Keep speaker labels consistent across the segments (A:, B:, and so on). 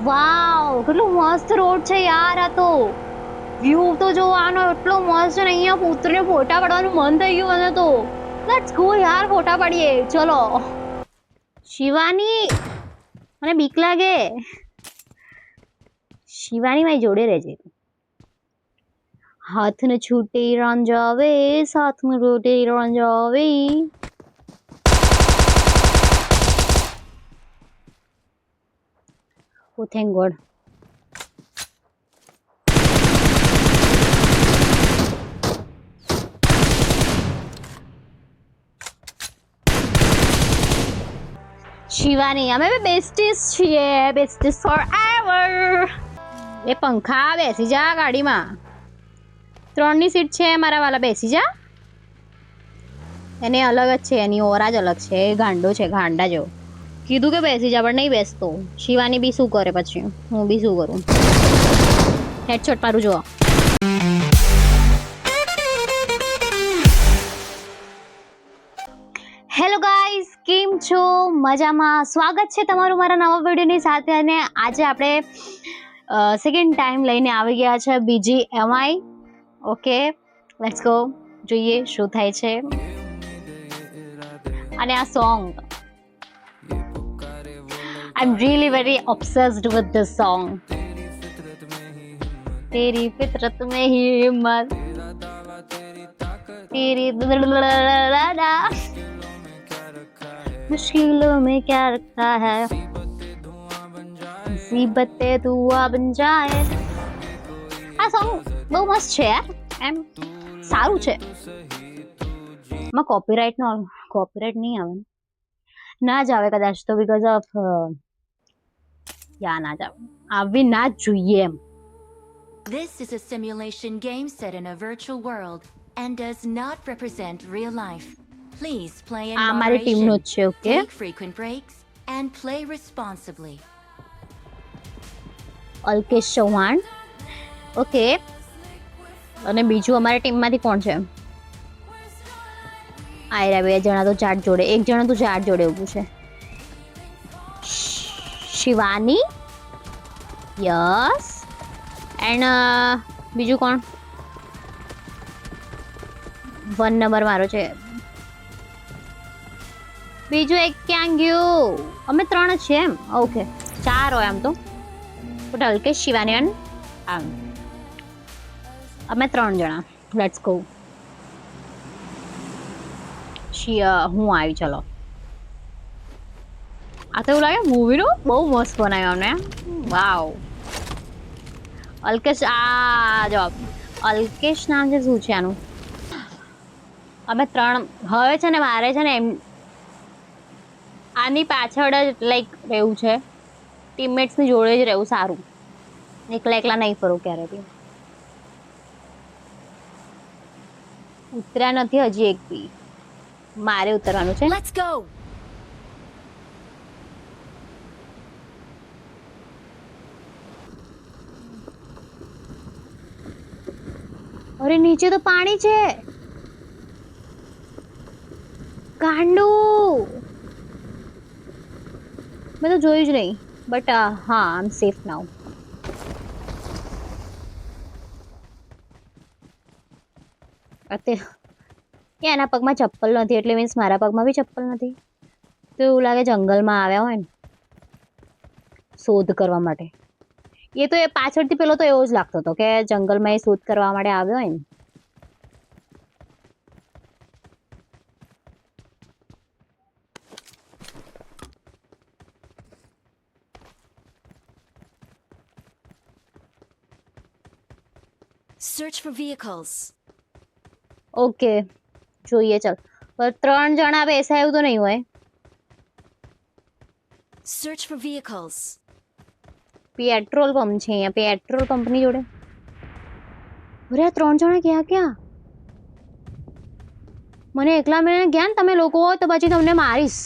A: વાવ, કેટલો મસ્ત રોડ છે યાર. આ તો વ્યૂ તો જોવાનો એટલો મસ્ત છે ને. અહીંયા ઉતરીને ફોટા પાડવાનું મન થઈ ગયું મને તો. લેટ્સ ગો યાર, ફોટા પાડીએ ચલો. શિવાની, મને બીક લાગે. શિવાની મારી જોડે રહેજે. હાથ ને છૂટે રંજાવે, સાથ में रोटे रंजावे. Oh, thank God. શિવાની, અમે બેસ્ટીસ છીએ, બેસ્ટીસ ફોર એવર. એ પંખા બેસી જા ગાડીમાં. 3 ની સીટ છે મારા વાલા, બેસી જા. એને અલગ જ છે, એની ઓરા જ અલગ છે. ગાંડો છે, ગાંડા જેવો. કીધું કે બેસી જા પણ નહીં બેસતો. શિવાની બી શું કરે પછી, હું બી શું કરું. હેડશોટ પાડું જુઓ. હેલો ગાઈઝ, કેમ છો? મજામાં? સ્વાગત છે તમારું મારા નવા વિડીયોની સાથે. અને આજે આપણે સેકન્ડ ટાઈમ લઈને આવી ગયા છે BGMI. ઓકે, લેટ્સ ગો, જોઈએ શું થાય છે. અને આ song, I'm really very obsessed with this song. तेरी फितरत में ही हिम्मत, तेरी मुश्किलों में क्या रखा है, मुसीबतें दुआ बन जाए. આ સોંગ બહુ મસ્ત છે યાર, એમ સારું છે. માં કોપીરાઇટ નહીં આવે, ના જ આવે કદાચ તો, બીકોઝ ઓફ યા ના જ આવે, આવી ના જ જોઈએ એમ.
B: This is a simulation game set in a virtual world and does not represent real life. Please play in
A: મારી ટીમનો જ છે. Okay,
B: take frequent breaks and play responsibly.
A: Alkesh Chauhan. Okay, અને બીજું અમારી ટીમમાંથી કોણ છે? આયરા 2 જણા તો ચાર્ટ જોડે, 1 જણા તો ચાર્ટ જોડે ઊભું છે. શિવાની, યસ. એન્ડ બીજું કોણ? 1 નંબર મારો છે. બીજું એક ક્યાં ગયું? અમે 3 જ છીએ એમ. ઓકે, 4 હોય આમ તો ટોટલ. કે શિવાની એન્ડ અમે 3 જણા. Let's go. હું આવી, ચલો. આ તો એવું લાગે મૂવીનો બહુ મસ્ત બનાવ્યો અમને. વાવ. અલ્કેશ, આ જો અલ્કેશ નામ છે. શું છે આનું? અમે 3 હવે છે ને, મારે છે ને એમ આની પાછળ જ લાઈક રહેવું છે. ટીમમેટ્સની જોડે જ રહેવું સારું. એકલા એકલા નહીં ફરું ક્યારે બી. ઉતર્યા નથી હજી એક બી. મારે ઉતરવાનું છે.
B: Let's go.
A: અરે નીચે તો પાણી છે. ગાંડુ, મેં તો જોયું જ નહીં. બટ હા, આઈ એમ સેફ નાઉ. એના પગમાં ચપ્પલ નથી, એટલે મીન્સ મારા પગમાં બી ચપ્પલ નથી. તો એવું લાગે જંગલમાં આવ્યા હોય ને શોધ કરવા માટે. એ તો એ પાછળથી પેલો તો એવો જ લાગતો હતો કે જંગલમાં એ શોધ કરવા માટે આવ્યો હોય ને.
B: Search for vehicles.
A: ઓકે, જોઈએ ચાલ. પર 3 જણા બેસાય એવું તો નહીં હોય.
B: Search for vehicles.
A: Petrol pump છે અહીંયા, પેટ્રોલ પંપની જોડે. અરે આ 3 જણા ક્યાં? મને એકલા મેં ગયા ને તમે લોકો હોય તો પછી તમને મારીશ.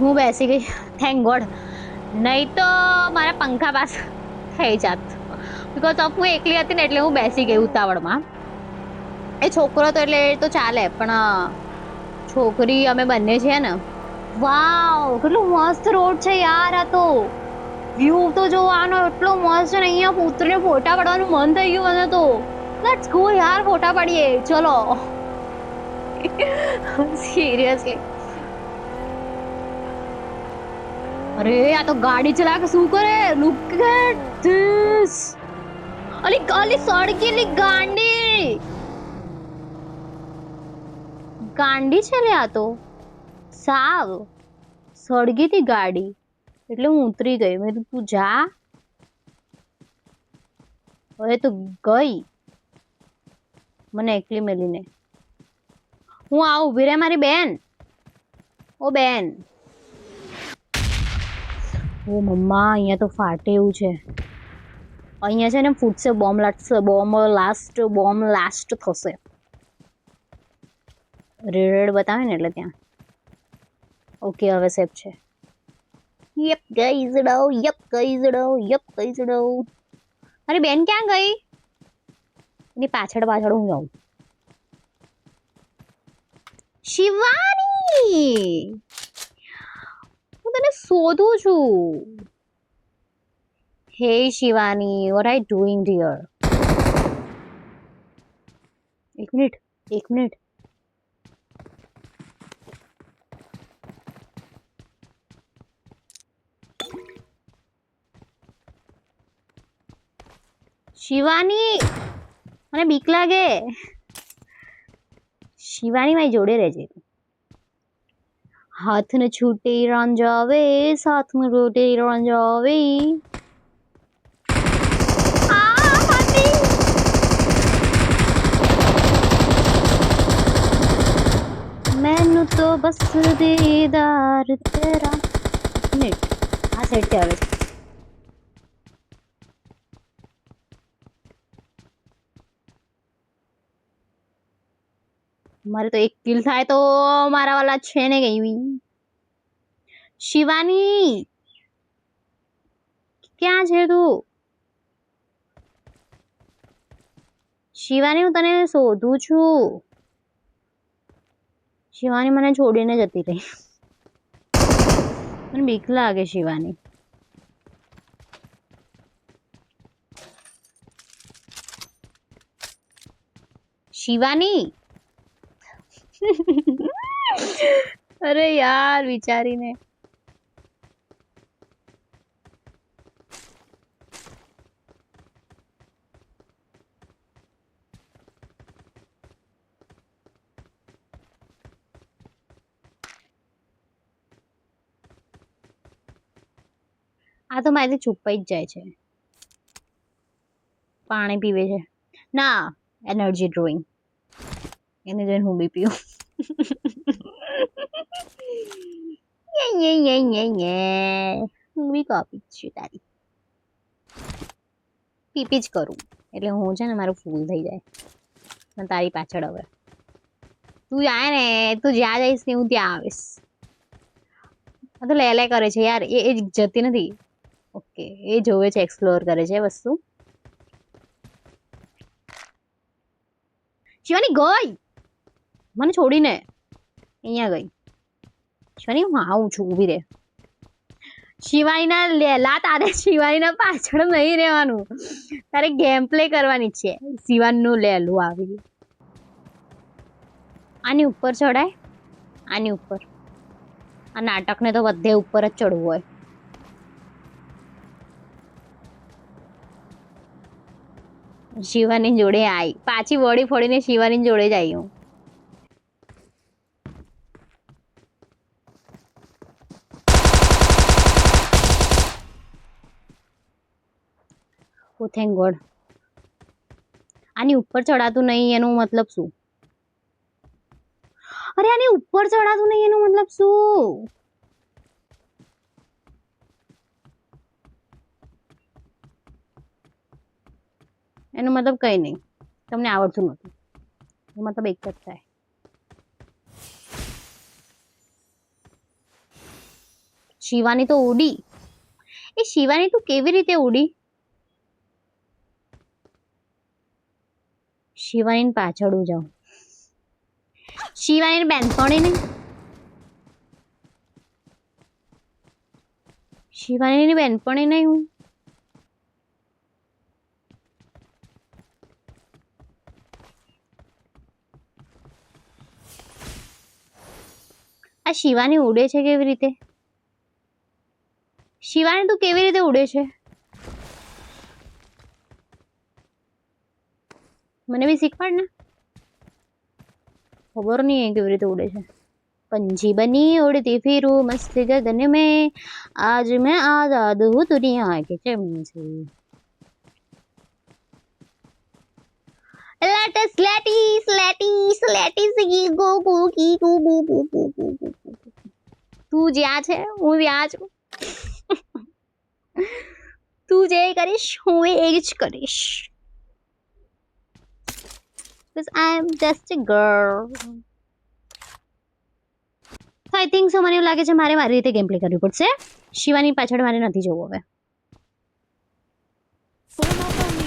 A: હું બેસી ગઈ, થેન્ક ગોડ. નહીં તો મારા પંખા પાસે થઈ જાત. બીકોઝ ઓફ હું એકલી હતી ને, એટલે હું બેસી ગઈ ઉતાવળમાં. એ છોકરો તો એટલે એ તો ચાલે, પણ છોકરી અમે બંને છે ને. વાવ, કેટલું મસ્ત રોડ છે યાર. આ તો વ્યૂ તો જોવાનો એટલો મસ્ત છે ને, અહીંયા ઉતરીને ફોટા પાડવાનું મન થઈ ગયું મને તો. લેટ્સ ગો યાર, ફોટા પાડીએ ચલો. સિરિયસલી. અરે આ તો ગાડી ચલા કે શું કરે? Look at this. અલી અલી સડકેલી ગાંડી. ગાંડી છે લે આ તો. સાવ સળગી હતી ગાડી, એટલે હું ઉતરી ગઈ. મેં કીધું તું જા. હવે તો ગઈ મને એકલી મેલીને. હું આ ઉભી રહે મારી બેન. ઓ બેન. ઓ મમ્મા, અહીંયા તો ફાટે એવું છે. અહીંયા છે ને ફૂટશે બોમ્બ લાસ્ટ થશે. રેડ બતાવે ને એટલે ત્યાં. ઓકે હવે સેફ છે. યપ ગાઈઝ ડો, યપ ગાઈઝ ડો, યપ ગાઈઝ ડો. અરે બેન ક્યાં ગઈ? એની પાછળ પાછળ હું જાઉં. શિવાની, હું તને શોધું છું. હે Shivani, what are you doing dear? એક મિનિટ. શિવાની, મને બીક લાગે. શિવાની મારી જોડે રહેજે. હાથ ને છૂટે રંજાવે, સાથ ને છૂટે રંજાવે. मैनू तो बस दीदार तेरा. मिनट आ सेट આવે છે. મારે તો એક કિલ થાય તો મારા વાલા છે ને ગઈ. શિવાની ક્યાં છે તું? શિવાની, હું તને શોધું છું. શિવાની મને છોડીને જતી રહી. મને બીક લાગે શિવાની. શિવાની. અરે યાર વિચારીને. આ તો મારાથી છુપાઈ જ જાય છે. પાણી પીવે છે. ના, એનર્જી ડ્રોઈંગ. એને જોઈને હું બી પીવું. હું બી કોપી જ છું તારી. પીપી જ કરું એટલે હું છે ને મારું ફૂલ થઈ જાય. તારી પાછળ હવે તું જાય ને, તું જ્યાં જઈશ ને હું ત્યાં આવીશ. આ તો લે કરે છે યાર. એ જતી નથી. ઓકે, એ જોવે છે, એક્સપ્લોર કરે છે વસ્તુ. શિવાની ગઈ મને છોડીને. અહીંયા ગઈ. શિવાની, હું આવું છું, ઊભી રહે. શિવાનીના લેલા તારે શિવાનીના પાછળ નહીં રહેવાનું. તારે ગેમ પ્લે કરવાની છે. શિવાનનું લેલું આવી ગયું. આની ઉપર ચડાય. આની ઉપર. આ નાટકને તો બધે ઉપર જ ચડવું હોય. શિવાની જોડે આવી. પાછી વળી ફોડીને શિવાની જોડે જ આવી હું. ઓ થેન્ક ગોડ. આની ઉપર ચડાતું નહીં એનો મતલબ શું? અરે આની ઉપર ચડાતું નહીં એનો મતલબ શું? એનો મતલબ કઈ નહીં. તમને આવડતું નથી. એનો મતલબ એક જ થાય. શિવાની તો ઉડી. એ શિવાની તું કેવી રીતે ઉડી? શિવાની પાછળ જાઉં. શિવાનીની બેનપણી નહીં, શિવાનીની બેનપણી નહીં હું. આ શિવાની ઉડે છે કેવી રીતે? શિવાની તું કેવી રીતે ઉડે છે? મને બી શીખવાડ ને. ખબર નહીં કેવી રીતે ઉડે છે. पंछी बनी उड़ती फिरूं मस्त गगन में आज मैं आजाद हूँ दुनिया के चमन से. તું જ્યાં છે હું ત્યાં છું. તું જે કરીશ હું એ જ કરીશ. Because I am just a girl. So I think so મને એવું લાગે છે મારે મારી રીતે ગેમ પ્લે કરવી પડશે. શિવાની પાછળ મારે નથી જવું હવે.
B: Form up on me.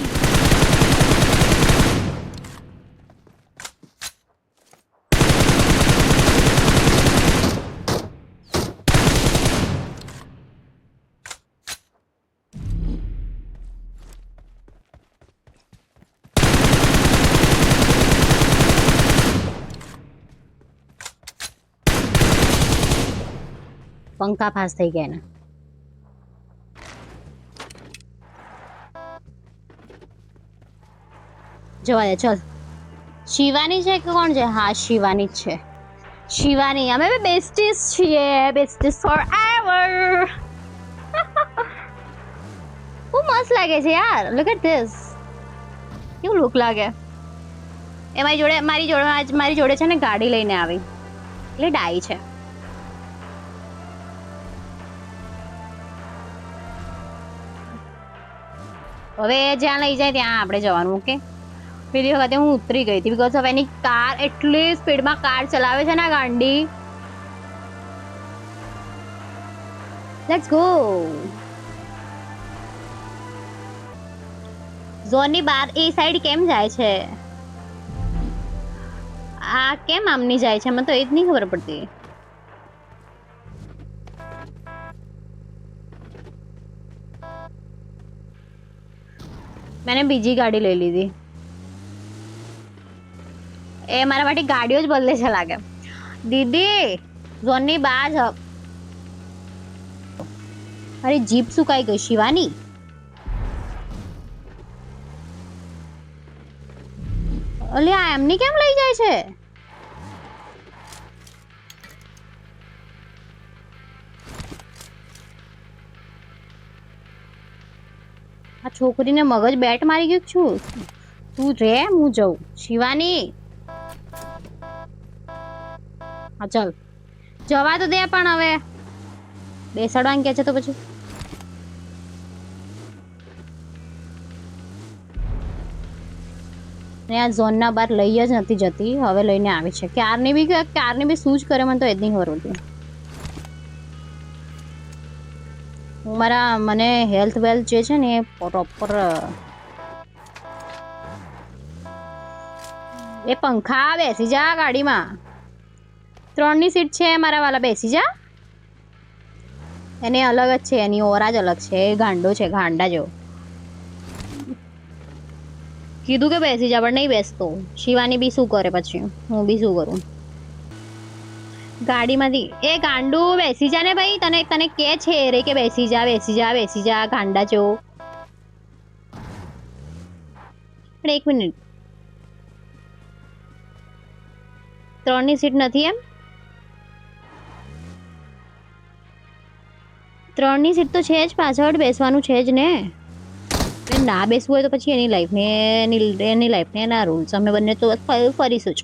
A: પંખા ફાસ થઈ ગયા ને. જવા દે ચલ. શિવાની છે કે કોણ છે? હા શિવાની જ છે. શિવાની અમે બી બેસ્ટીઝ છીએ. Besties forever. બહુ મસ્ત લાગે છે યાર. Look at this. કેવું લુક લાગે. એ મારી જોડે છે ને ગાડી લઈને આવી એટલે ડાઈ છે. હવે જ્યાં લઈ જાય ત્યાં આપણે જવાનું. ઓકે. પેલી વખતે હું ઉતરી ગઈ હતી બીકોઝ હવે એની કાર એટલી સ્પીડમાં કાર ચલાવે છે ને ગાંડી. Let's go. ઝોનની બહાર એ સાઈડ કેમ જાય છે? આ કેમ આમની જાય છે? મને તો એ જ નહીં ખબર પડતી. मैंने બીજી ગાડી લઈ લીધી. એ મારા માટે ગાડીઓ જ બદલે છે લાગે. દીદી ઝોનની બહાર જ. અરે જીપ સુકાઈ ગઈ શિવાની. અલે આ એમની કેમ લઈ જાય છે? આ છોકરીને મગજ બેટ મારી ગયું છું. તું રે હું જઉં. શિવાની હા ચાલ જવા તો દે પણ હવે બેસાડવાનું કે છે તો પછી. ને આ ઝોનના બહાર લઈ જ નથી જતી. હવે લઈને આવી છે. ક્યારની બી શું જ કરે મને તો એ જ નહીં ખબર પડતી. મને હેલ્થ વેલ્થ જે છે ને એ પ્રોપર. એ પંખા બેસી જા ગાડીમાં. 3ની સીટ છે મારા વાલા. બેસી જા. એને અલગ જ છે. એની ઓરા જ અલગ છે. એ ગાંડો છે ગાંડા જેવો. કીધું કે બેસી જા પણ નહીં બેસતો. શિવાની બી શું કરે પછી હું બી શું કરું ગાડીમાંથી. એ ગાંડુ બેસી જા ને ભાઈ. તને કે છે રે કે બેસી જા ગાંડા જેવો. પણ 1 મિનિટ. 3ની સીટ નથી એમ? 3ની સીટ તો છે જ. પાછળ બેસવાનું છે જ ને. ના બેસવું હોય તો પછી એની લાઈફ ને એના રૂલ્સ. અમે બંને તો ફરીશું જ.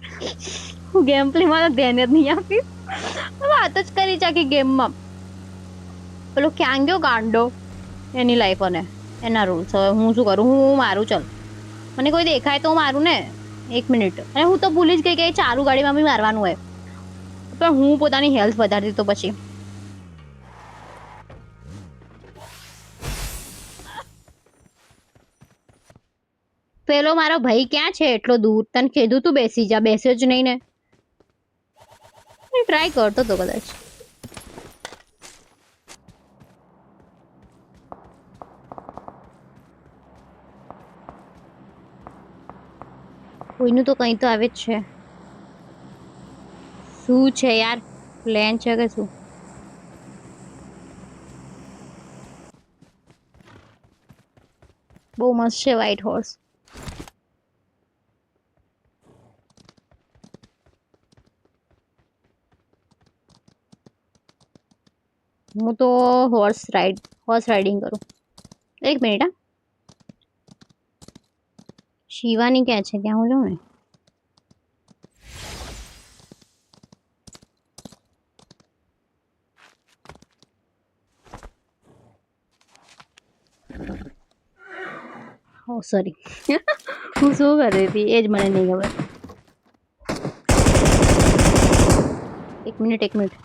A: હું ગેમ પ્લેમાં તો ધ્યાન જ નહીં આપી. વાત જ કરી છે કે ગેમમાં. પેલો ક્યાં ગયો ગાંડો? એની લાઈફ અને એના રૂલ્સ. હવે હું શું કરું? હું મારું. ચાલ મને કોઈ દેખાય તો મારું ને. 1 મિનિટ. અને હું તો ભૂલી જ ગઈ કે ચાલુ ગાડીમાં બી મારવાનું હોય. પણ હું પોતાની હેલ્થ વધારતી તો પછી. પેલો મારો ભાઈ ક્યાં છે એટલો દૂર? તને કીધું તું બેસી જા. બેસ્યો જ નહીં ને. ટ્રાય કરતો તો કદાચ. કોઈનું તો કંઈ તો આવે જ છે. શું છે યાર, પ્લેન છે કે શું? બહુ મસ્ત છે વ્હાઈટ હોર્સ. હું તો હોર્સ રાઇડિંગ કરું. એક મિનિટ હા. શિવાની ક્યાં છે? ત્યાં હું જાઉં ને. ઓ સોરી. હું શું કરી હતી એ જ મને નહીં ખબર. એક મિનિટ.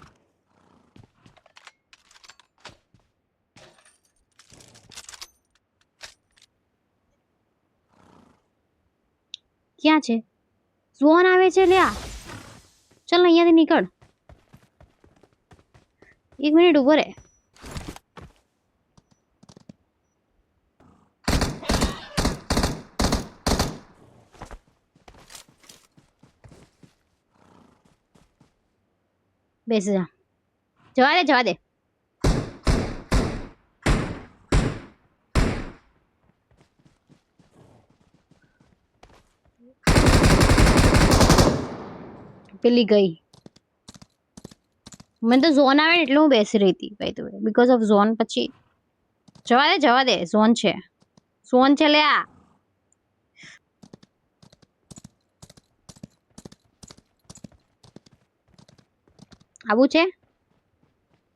A: ક્યાં છે? ઝોન આવે છે લ્યા. ચાલ ને અહીંયાથી નીકળ. એક મિનિટ ઉભો રહે. બેસી જા. જવા દે. પેલી ગઈ. મને તો ઝોન આવે ને એટલે હું બેસી રહી હતી by the way, because of zone. પછી જવા દે. ઝોન છે લ્યા. આવું છે?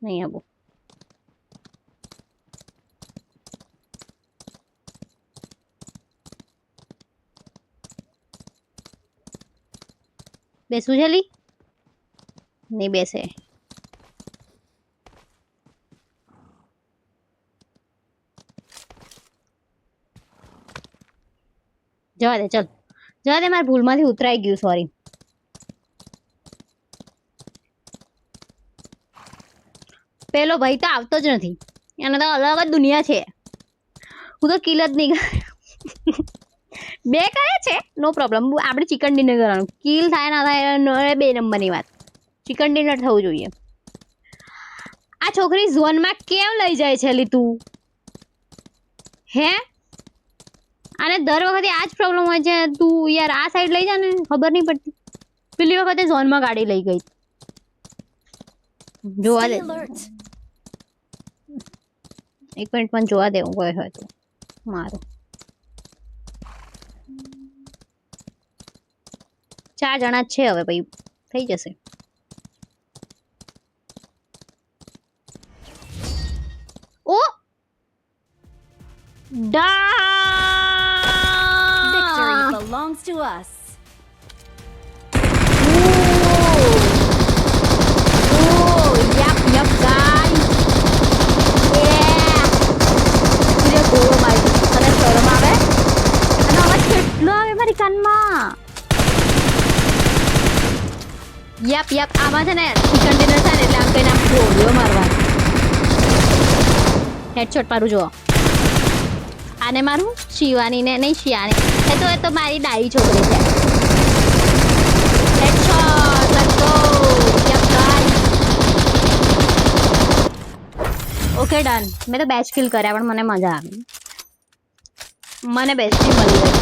A: નહીં આવું. બેસવું છે લી? નહીં બેસે. જવા દે. મારા ભૂલમાંથી ઉતરાઈ ગયું. સોરી. પેલો ભાઈ તો આવતો જ નથી. એને તો અલગ જ દુનિયા છે. હું તો કિલ જ નહીં કરે. 2 કરે છે નો પ્રોબ્લેમ. આપણે ચિકન ડિનર કરવાનું. કિલ થાય ના થાય 2 નંબરની વાત. ચિકન ડિનર થવું જોઈએ. આ છોકરી ઝોનમાં કેમ લઈ જાય છે લી તું? હે? અને દર વખતે આ જ પ્રોબ્લેમ હોય છે. તું યાર આ સાઈડ લઈ જા ને, ખબર નહીં પડતી. પેલી વખતે ઝોનમાં ગાડી લઈ ગઈ. જોવા દે. એક મિનિટ પણ જોવા દે. હું ગયો હોય તો મારું 4 જણા જ છે હવે ભાઈ, થઈ જશે. ઓ
B: Victory belongs to us.
A: Yup, guys. Yeah. ગોળો મારી અને શરમ આવે. અને અવાજ કેટલો આવે મારી કાનમાં. યપ આમાં છે ને ચિકન ડિનર થાય ને એટલે આમ કહીને આમ ગોળીઓ મારવા. હેડશોટ મારું જુઓ. આને મારું, શિવાનીને નહીં. શિયાની એ તો મારી ડાઈ છોકરી છે. Headshot. Let's go. Yup guys. Okay done. મેં તો 2 કિલ કર્યા પણ મને મજા આવી. મને બેસ્ટી મળી ગઈ.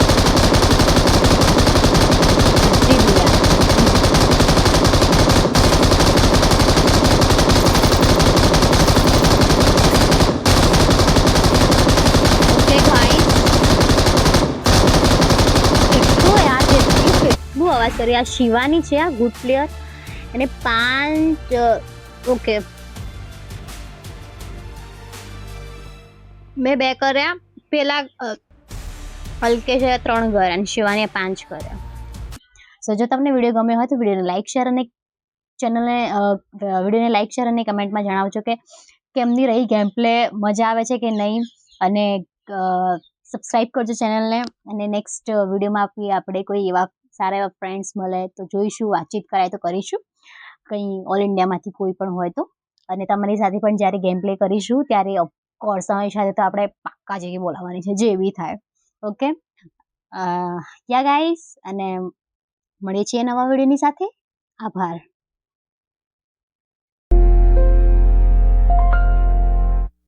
A: Okay guys. કેટલું અવાજ કરી. આ શિવાની છે, આ ગુડ પ્લેયર. અને 5 ઓકે મેં 2 કર્યા. પેલા હલકે છે 3 કર્યા અને શિવાનીએ 5 કર્યા. સો જો તમને વિડીયો ગમ્યો હોય તો વિડીયોને લાઈક શેર અને કમેન્ટમાં જણાવજો કે કેમની રહી ગેમ પ્લે, મજા આવે છે કે નહીં. અને સબસ્ક્રાઈબ કરજો ચેનલને. અને નેક્સ્ટ વિડીયોમાં આપણે કોઈ એવા સારા એવા ફ્રેન્ડ્સ મળે તો જોઈશું, વાતચીત કરાય તો કરીશું. કંઈ ઓલ ઇન્ડિયામાંથી કોઈ પણ હોય તો. અને તમારી સાથે પણ જ્યારે ગેમ પ્લે કરીશું ત્યારે ઓફકોર્સ તમારી સાથે તો આપણે પાક્કા જઈએ બોલાવવાની છે, જે બી થાય. ઓકે, યા ગાઈસ, અને મળીએ છીએ નવા વિડીયોની સાથે. આભાર.